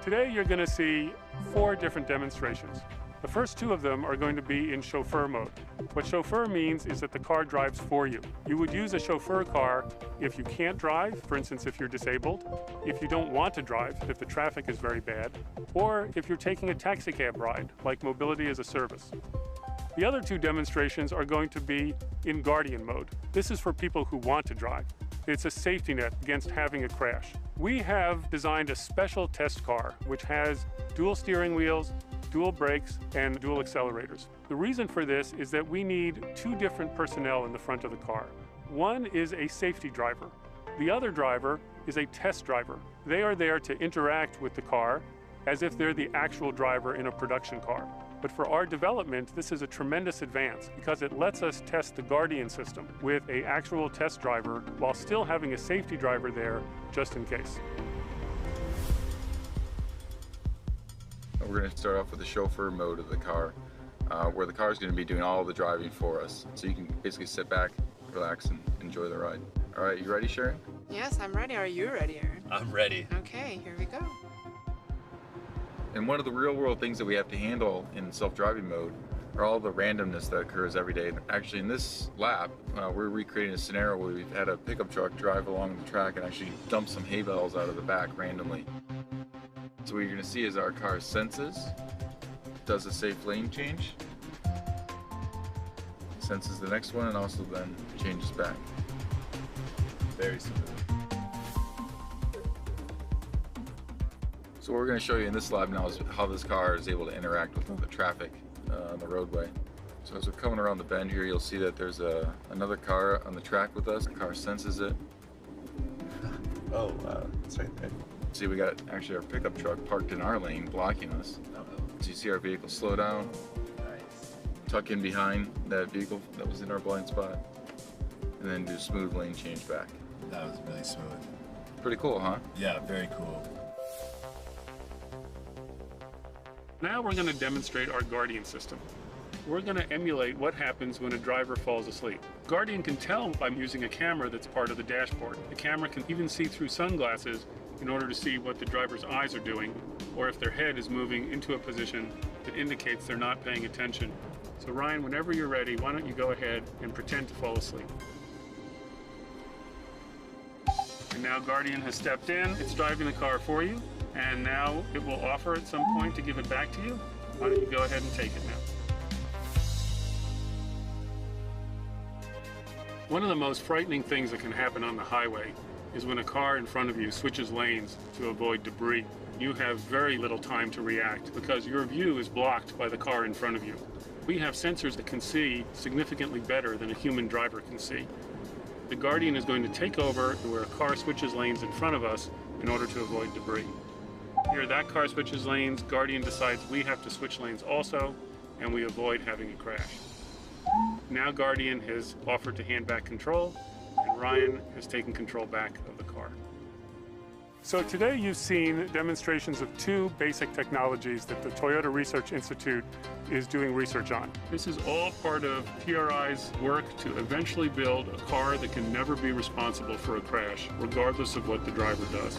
Today you're going to see 4 different demonstrations. The first 2 of them are going to be in chauffeur mode. What chauffeur means is that the car drives for you. You would use a chauffeur car if you can't drive, for instance if you're disabled, if you don't want to drive, if the traffic is very bad, or if you're taking a taxi cab ride, like mobility as a service. The other 2 demonstrations are going to be in Guardian mode. This is for people who want to drive. It's a safety net against having a crash. We have designed a special test car which has dual steering wheels, dual brakes, and dual accelerators. The reason for this is that we need 2 different personnel in the front of the car. One is a safety driver. The other driver is a test driver. They are there to interact with the car as if they're the actual driver in a production car. But for our development, this is a tremendous advance because it lets us test the Guardian system with an actual test driver while still having a safety driver there just in case. We're going to start off with the chauffeur mode of the car, where the car is going to be doing all the driving for us. So you can basically sit back, relax, and enjoy the ride. All right, you ready, Sharon? Yes, I'm ready. Are you ready, Aaron? I'm ready. Okay, here we go. And one of the real-world things that we have to handle in self-driving mode are all the randomness that occurs every day. Actually, in this lap, we're recreating a scenario where we've had a pickup truck drive along the track and actually dump some hay bales out of the back randomly. So what you're going to see is our car senses, does a safe lane change, senses the next one, and also then changes back. Very smooth. So what we're going to show you in this lab now is how this car is able to interact with other traffic on the roadway. So as we're coming around the bend here, you'll see that there's another car on the track with us. The car senses it. Oh, wow. It's right there. See, we got actually our pickup truck parked in our lane, blocking us. So you see our vehicle slow down, Nice. tuck in behind that vehicle that was in our blind spot, and then do a smooth lane change back. That was really smooth. Pretty cool, huh? Yeah, very cool. Now we're going to demonstrate our Guardian system. We're going to emulate what happens when a driver falls asleep. Guardian can tell by using a camera that's part of the dashboard. The camera can even see through sunglasses in order to see what the driver's eyes are doing, or if their head is moving into a position that indicates they're not paying attention. So Ryan, whenever you're ready, why don't you go ahead and pretend to fall asleep. And now Guardian has stepped in, it's driving the car for you, and now it will offer at some point to give it back to you. Why don't you go ahead and take it now. One of the most frightening things that can happen on the highway is when a car in front of you switches lanes to avoid debris. You have very little time to react because your view is blocked by the car in front of you. We have sensors that can see significantly better than a human driver can see. The Guardian is going to take over where a car switches lanes in front of us in order to avoid debris. Here that car switches lanes, Guardian decides we have to switch lanes also, and we avoid having a crash. Now Guardian has offered to hand back control, and Ryan has taken control back of the car. So today you've seen demonstrations of 2 basic technologies that the Toyota Research Institute is doing research on. This is all part of TRI's work to eventually build a car that can never be responsible for a crash, regardless of what the driver does.